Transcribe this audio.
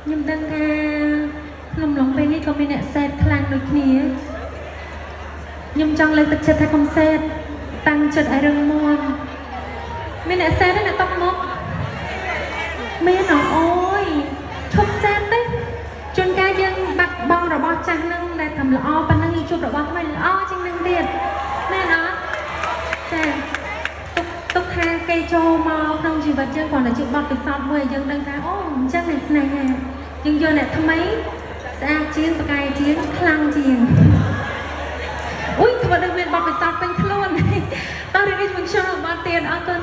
ខ្ញុំដឹងថាក្នុងឡុងពេលនេះក៏មានអ្នកសេតខ្លាំងដូចគ្នាខ្ញុំចង់លើកទឹកចិត្តថាកុំសេតតាំងចិត្តឲ្យរឹងមាំមានអ្នកសេតអ្នកតបមកមានអូយឈប់សេតទេជួនកាលយើងបាត់បង់របស់ចាស់នឹងដែលធ្វើល្អប៉ុណ្ណឹងយើងជួបរបស់ថ្មីល្អជាងនឹងទៀតមែនអត់ចាទុកថាគេចូលមកក្នុងជីវិតយើងគ្រាន់តែជាបទពិសោធន៍មួយយើងដឹងថាអូអញ្ចឹងអ្នកស្នេហាយើងយកអ្នកថ្មីស្អាតជាងប្រកែកជាងខ្លាំងជាងអូយធ្វើដូចមានបទពិសោធន៍ពេញខ្លួនតោះរីករាយជាមួយខ្ញុំបានទៀតអរគុណ